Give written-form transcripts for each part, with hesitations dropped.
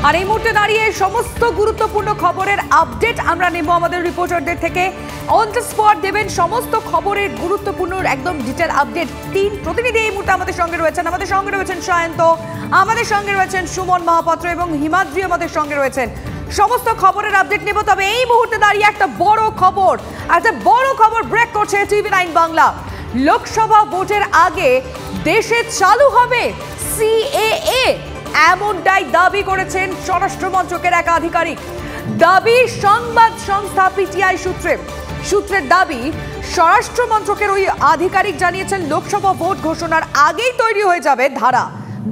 আর এই মুহূর্তে দাঁড়িয়ে সমস্ত গুরুত্বপূর্ণ খবরের আপডেট আমরা নেব আমাদের রিপোর্টারদের থেকে। অন দ্য স্পট দেবেন সমস্ত খবরের গুরুত্বপূর্ণ একদম ডিটেল আপডেট। 3 প্রতিনিধি এই মুহূর্তে আমাদের সঙ্গে রয়েছেন। আমাদের সঙ্গে রয়েছেন সায়ন্ত, আমাদের সঙ্গে রয়েছেন সুমন মহাপাত্র এবং হিমাদ্রি আমাদের সঙ্গে রয়েছেন। সমস্ত খবরের আপডেট নেব। তবে এই মুহূর্তে দাঁড়িয়ে একটা বড় খবর ব্রেক করছে TV9 বাংলা। লোকসভা ভোটের আগে দেশে চালু হবে CAA, এমনটাই দাবি করেছেন স্বরাষ্ট্র মন্ত্রকের এক আধিকারিক। দাবি সংবাদ সংস্থা PTI সূত্রের দাবি, স্বরাষ্ট্র মন্ত্রকের ওই আধিকারিক জানিয়েছেন লোকসভা ভোট ঘোষণার আগেই তৈরি হয়ে যাবে ধারা।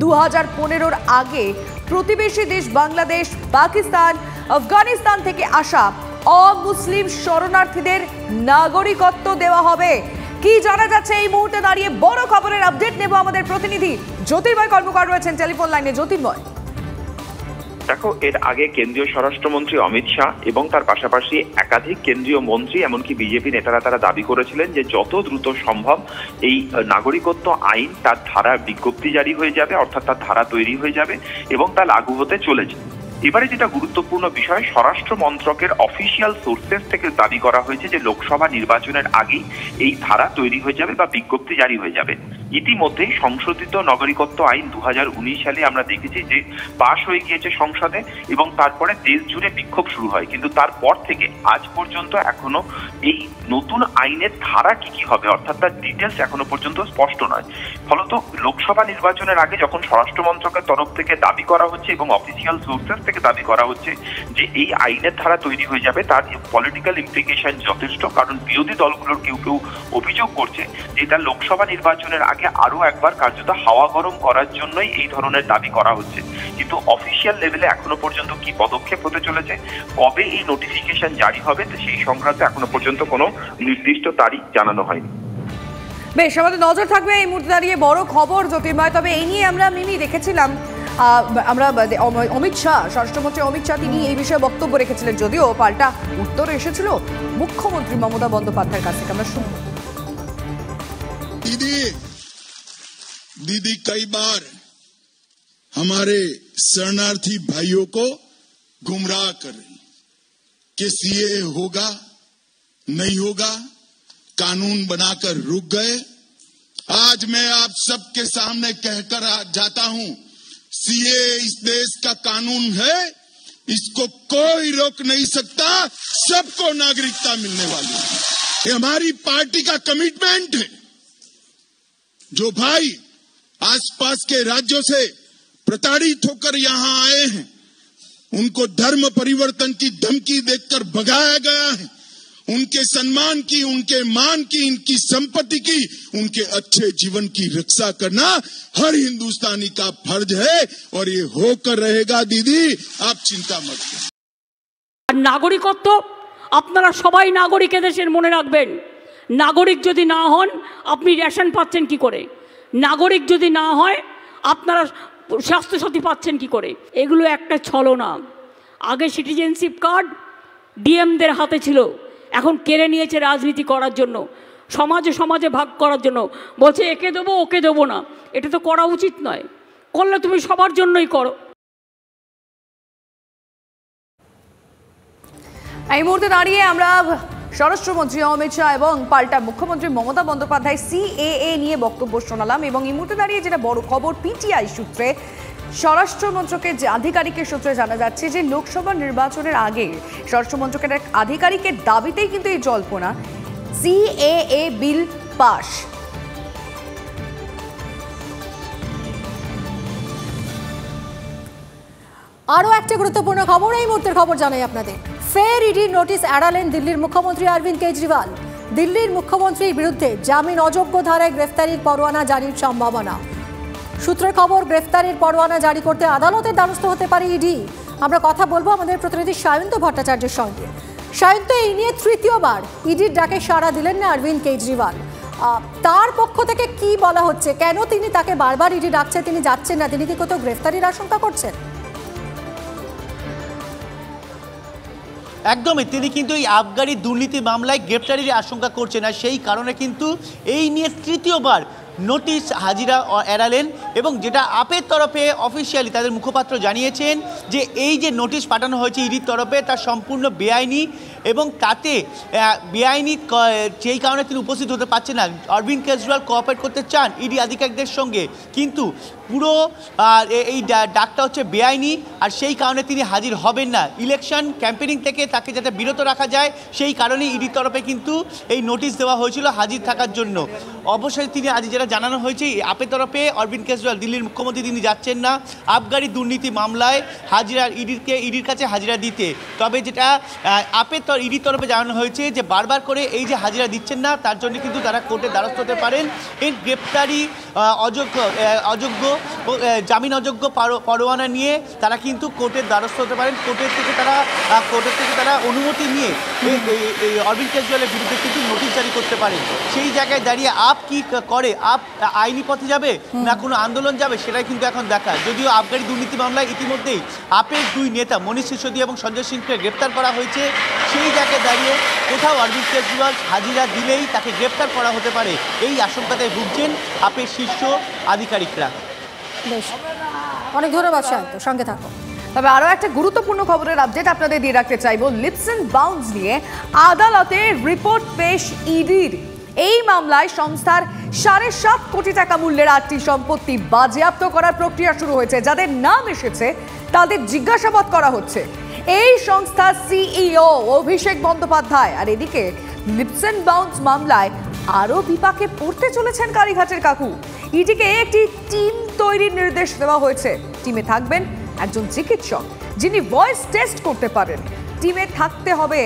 2015-র আগে প্রতিবেশী দেশ বাংলাদেশ, পাকিস্তান, আফগানিস্তান থেকে আসা অমুসলিম শরণার্থীদের নাগরিকত্ব দেওয়া হবে। কি জানা যাচ্ছে এই মুহূর্তে দাঁড়িয়ে? বড় খবরের আপডেট নেব আমাদের প্রতিনিধি জ্যোতির্ময় কর্মকার রয়েছেন টেলিফোন লাইনে। জ্যোতির্ময়, দেখো, এর আগে কেন্দ্রীয় স্বরাষ্ট্রমন্ত্রী অমিত শাহ এবং তার পাশাপাশি একাধিক কেন্দ্রীয় মন্ত্রী এমনকি বিজেপি নেতারা তারা দাবি করেছিলেন যে যত দ্রুত সম্ভব এই নাগরিকত্ব আইন তার ধারা বিজ্ঞপ্তি জারি হয়ে যাবে, অর্থাৎ তার ধারা তৈরি হয়ে যাবে এবং তা লাগু হতে চলেছে। এবারে যেটা গুরুত্বপূর্ণ বিষয়, স্বরাষ্ট্র মন্ত্রকের অফিসিয়াল সোর্সেস থেকে দাবি করা হয়েছে যে লোকসভা নির্বাচনের আগেই এই ধারা তৈরি হয়ে যাবে বা বিজ্ঞপ্তি জারি হয়ে যাবে। ইতিমধ্যেই সংশোধিত নাগরিকত্ব আইন 2019 সালে আমরা দেখেছি যে পাশ হয়ে গিয়েছে সংসদে এবং তারপরে দেশ জুড়ে বিক্ষোভ শুরু হয়, কিন্তু তারপর থেকে আজ পর্যন্ত এখনো এই নতুন আইনের ধারা কি হবে অর্থাৎ তার ডিটেলস এখনো পর্যন্ত স্পষ্ট নয়। ফলত লোকসভা নির্বাচনের আগে যখন স্বরাষ্ট্র মন্ত্রকের তরফ থেকে দাবি করা হচ্ছে এবং অফিসিয়াল সোর্সেস থেকে দাবি করা হচ্ছে যে এই আইনের ধারা তৈরি হয়ে যাবে, তার পলিটিক্যাল ইমপ্লিকেশন যথেষ্ট। কারণ বিরোধী দলগুলোর কেউ অভিযোগ করছে যে এটা লোকসভা নির্বাচনের আগে আরো একবার কার্যত হাওয়া গরম করার জন্যই এই ধরনের দাবি করা হচ্ছে। কিন্তু অফিসিয়াল লেভেলে এখনো পর্যন্ত কি পদক্ষেপ হতে চলেছে, কবে এই নোটিফিকেশন জারি হবে, সেই সংক্রান্ত এখনো পর্যন্ত কোনো নির্দিষ্ট তারিখ জানানো হয়নি। বেশ, আমাদের নজর থাকবে এই মুহূর্তে দাঁড়িয়ে বড় খবর জ্যোতির্ময়। তবে এই নিয়ে আমরা মিমি দেখেছিলাম, আমরা অমিত শাহ, স্বরাষ্ট্রমন্ত্রী অমিত শাহ তিনি এই বিষয়ে বক্তব্য রেখেছিলেন, যদিও পাল্টা উত্তর এসেছিল মুখ্যমন্ত্রী মমতা বন্দ্যোপাধ্যায়ের কাছ থেকে। আমরা শুনবো। दीदी कई बार हमारे शरणार्थी भाइयों को गुमराह कर रही कि सीए होगा नहीं होगा, कानून बनाकर रुक गए। आज मैं आप सबके सामने कहकर जाता हूं, सीए इस देश का कानून है, इसको कोई रोक नहीं सकता, सबको नागरिकता मिलने वाली है। ये हमारी पार्टी का कमिटमेंट है। जो भाई आसपास के राज्यों से प्रताड़ित होकर यहां आए हैं, उनको धर्म परिवर्तन की धमकी देकर भगाया गया है, उनके सम्मान की, उनके मान की, इनकी संपत्ति की, उनके अच्छे जीवन की रक्षा करना हर हिंदुस्तानी का फर्ज है और ये होकर रहेगा। दीदी आप चिंता मत करें। नागरिकत्व আপনারা সবাই নাগরিক দেশের, মনে রাখবেন। নাগরিক যদি না হন আপনি রেশন পাচ্ছেন কি করে? নাগরিক যদি না হয় আপনারা স্বাস্থ্যসাথী পাচ্ছেন কি করে? এগুলো একটা ছলনা। আগে সিটিজেনশিপ কার্ড ডিএমদের হাতে ছিল, এখন কেড়ে নিয়েছে রাজনীতি করার জন্য, সমাজে ভাগ করার জন্য। বলছে একে দেবো ওকে দেবো না। এটা তো করা উচিত নয়। করলে তুমি সবার জন্যই করো। এই মুহূর্তে দাঁড়িয়ে আমরা স্বরাষ্ট্রমন্ত্রী অমিত শাহ এবং পাল্টা মুখ্যমন্ত্রী মমতা বন্দ্যোপাধ্যায় CAA নিয়ে বক্তব্য শোনালাম। এবং এই মুহূর্তে দাঁড়িয়ে যেটা বড় খবর, PTI সূত্রে, স্বরাষ্ট্র মন্ত্রকের যে আধিকারিকের সূত্রে জানা যাচ্ছে যে লোকসভা নির্বাচনের আগে স্বরাষ্ট্র মন্ত্রকের এক আধিকারিকের দাবিতেই কিন্তু এই জল্পনা, CAA বিল পাস। আরও একটা গুরুত্বপূর্ণ খবর এই মুহূর্তের খবর জানাই আপনাদের। ফের ইডির নোটিশ এড়ালেন দিল্লির মুখ্যমন্ত্রী অরবিন্দ কেজরিওয়াল। দিল্লির মুখ্যমন্ত্রীর বিরুদ্ধে জামিন অযোগ্য ধারায় গ্রেফতারির পরোয়ানা জারির সম্ভাবনা। সূত্রের খবর, গ্রেফতারির পরোয়ানা জারি করতে আদালতের দ্বারস্থ হতে পারে ইডি। আমরা কথা বলবো আমাদের প্রতিনিধি সায়ন্ত ভট্টাচার্যের সঙ্গে। সায়ন্ত, এই নিয়ে তৃতীয়বার ইডির ডাকে সাড়া দিলেন না অরবিন্দ কেজরিওয়াল। তার পক্ষ থেকে কি বলা হচ্ছে? কেন তিনি তাকে বারবার ইডি ডাকছে, তিনি যাচ্ছেন না? তিনি কি কোথাও গ্রেফতারির আশঙ্কা করছেন? একদমই, তিনি কিন্তু এই আবগারি দুর্নীতি মামলায় গ্রেপ্তারির আশঙ্কা করছেন। আর সেই কারণে কিন্তু এই নিয়ে তৃতীয়বার নোটিশ হাজিরা এড়ালেন এবং যেটা আপের তরফে অফিসিয়ালি তাদের মুখপাত্র জানিয়েছেন যে এই যে নোটিশ পাঠানো হয়েছে ইডির তরফে তা সম্পূর্ণ বেআইনি এবং তাতে বেআইনি যেই কারণে তিনি উপস্থিত হতে পারছেন না। অরবিন্দ কেজরিওয়াল কোঅপারেট করতে চান ইডি আধিকারিকদের সঙ্গে, কিন্তু পুরো এই ডাকটা হচ্ছে বেআইনি আর সেই কারণে তিনি হাজির হবেন না। ইলেকশন ক্যাম্পেনিং থেকে তাকে যাতে বিরত রাখা যায় সেই কারণেই ইডির তরফে কিন্তু এই নোটিশ দেওয়া হয়েছিল হাজির থাকার জন্য। অবশ্যই তিনি আজ যেটা জানানো হয়েছে আপের তরফে অরবিন্দ কেজরিওয়াল দিল্লির মুখ্যমন্ত্রী তিনি যাচ্ছেন না আবগারি দুর্নীতি মামলায় হাজিরা ইডির কাছে হাজিরা দিতে। তবে যেটা ইডির তরফে জানানো হয়েছে যে বারবার করে এই যে হাজিরা দিচ্ছেন না তার জন্য কিন্তু তারা কোর্টের দ্বারস্থ হতে পারেন। এই গ্রেপ্তারি অযোগ্য জামিন অযোগ্য পরোয়ানা নিয়ে তারা কিন্তু কোর্টের দ্বারস্থ হতে পারেন। কোর্টের থেকে তারা অনুমতি নিয়ে অরবিন্দ কেজরিওয়ালের বিরুদ্ধে কিন্তু নোটিশ জারি করতে পারেন। সেই জায়গায় দাঁড়িয়ে আপ কি করে, আপ আইনি পথে যাবে না কোনো আন্দোলন যাবে সেটাই কিন্তু এখন দেখা। যদিও আবগারি দুর্নীতি মামলায় ইতিমধ্যেই আপের দুই নেতা মনীষ সিসোদিয়া এবং সঞ্জয় সিংকে গ্রেপ্তার করা হয়েছে, সেই জায়গায় দাঁড়িয়ে কোথাও অরবিন্দ কেজরিওয়াল হাজিরা দিলেই তাকে গ্রেপ্তার করা হতে পারে এই আশঙ্কাতে ভুগছেন আপের শীর্ষ আধিকারিকরা। বেশ, অনেক ধন্যবাদ সায়ন্ত, সঙ্গে থাকো। তবে আরো একটা গুরুত্বপূর্ণ খবরের আপডেট আপনাদের দিয়ে রাখতে চাইবো। লিপস এন্ড বাউন্স নিয়ে আদালতে রিপোর্ট পেশ ইডির। এই মামলায় সংস্থার 7.5 কোটি টাকা মূল্যের 8টি সম্পত্তি বাজেয়াপ্ত করার প্রক্রিয়া শুরু হয়েছে। যাদের নাম এসেছে তাদের জিজ্ঞাসাবাদ করা হচ্ছে। এই সংস্থার সিইও অভিষেক বন্দ্যোপাধ্যায়। আর এদিকে লিপস এন্ড বাউন্স মামলায় আরো বিপাকে পড়তে চলেছেন কালীঘাটের কাকু। ইডিকে একটি টিম তৈরির নির্দেশ দেওয়া হয়েছে। টিমে থাকবেন একজন চিকিৎসক যিনি ভয়েস টেস্ট করতে পারেন। টিমে থাকতে হবে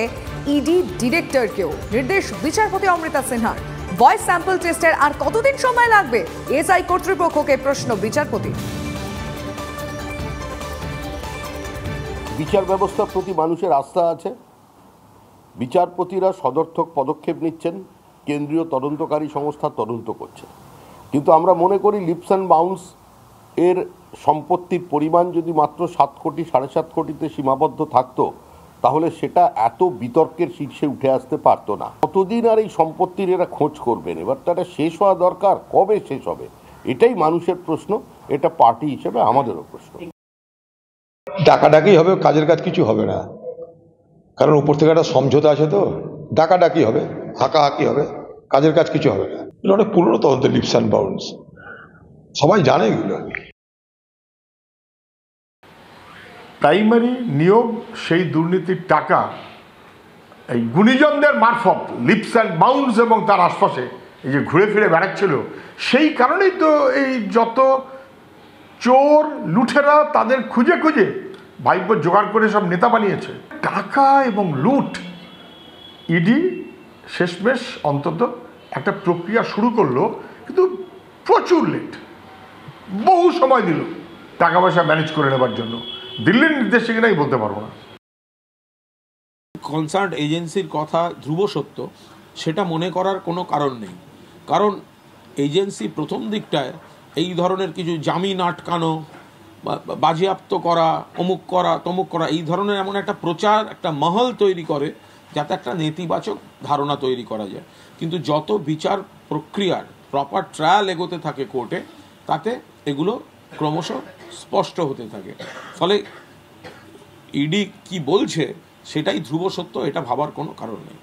ইডি ডিরেক্টরকেও। নির্দেশ বিচারপতি অমৃতা সিনহার। ভয়েস স্যাম্পল টেস্টের আর কতদিন সময় লাগবে এসআই কর্তৃপক্ষকে প্রশ্ন বিচারপতি। বিচার ব্যবস্থার প্রতি মানুষের আস্থা আছে। বিচারপতিরা সদর্থক পদক্ষেপ নিচ্ছেন, কেন্দ্রীয় তদন্তকারী সংস্থা তদন্ত করছে। কিন্তু আমরা মনে করি লিপস অ্যান্ড বাউন্স এর সম্পত্তির পরিমাণ যদি মাত্র 7 কোটি 7.5 কোটিতে সীমাবদ্ধ থাকতো তাহলে সেটা এত বিতর্কের শীর্ষে উঠে আসতে পারতো না। কতদিন আর এই সম্পত্তির এরা খোঁজ করবেন? এবার তারা শেষ হওয়া দরকার। কবে শেষ হবে এটাই মানুষের প্রশ্ন, এটা পার্টি হিসেবে আমাদেরও প্রশ্ন। ডাকাডাকি হবে, কাজের কাজ কিছু হবে না, কারণ উপর থেকে একটা সমঝোতা আছে। তো ডাকাডাকি হবে, হাঁকাহাঁকি হবে, কাজের কাজ কিছু হবে না। এটা অনেক পুরনো তদন্ত লিপস অ্যান্ড বাউন্স, সবাই জানে এগুলো। প্রাইমারি নিয়োগ সেই দুর্নীতির টাকা এই গুণীজনদের মারফত লিপস অ্যান্ড বাউন্স এবং তার আশপাশে এই যে ঘুরে ফিরে বেড়াচ্ছিল, সেই কারণেই তো এই যত চোর লুঠেরা তাদের খুঁজে খুঁজে ভাইপো জোগাড় করে সব নেতা বানিয়েছে। টাকা এবং লুট ইডি শেষমেশ অন্তত একটা প্রক্রিয়া শুরু করলো, কিন্তু প্রচুর লেট, বহু সময় দিল টাকা পয়সা ম্যানেজ করে নেবার জন্য। দিল্লির নির্দেশে কিনাই বলতে পারবো না। কনসার্ন এজেন্সির কথা ধ্রুব সত্য সেটা মনে করার কোনো কারণ নেই, কারণ এজেন্সি প্রথম দিকটায় এই ধরনের কিছু জামিন আটকানো, বাজেয়াপ্ত করা, অমুক করা তমুক করা, এই ধরনের এমন একটা প্রচার, একটা মহল তৈরি করে যাতে একটা নেতিবাচক ধারণা তৈরি করা যায়। কিন্তু যত বিচার প্রক্রিয়ার প্রপার ট্রায়াল এগোতে থাকে কোর্টে, তাতে এগুলো ক্রমশ স্পষ্ট হতে থাকে। ফলে ইডি কি বলছে সেটাই ধ্রুব সত্য, এটা ভাবার কোনো কারণ নেই।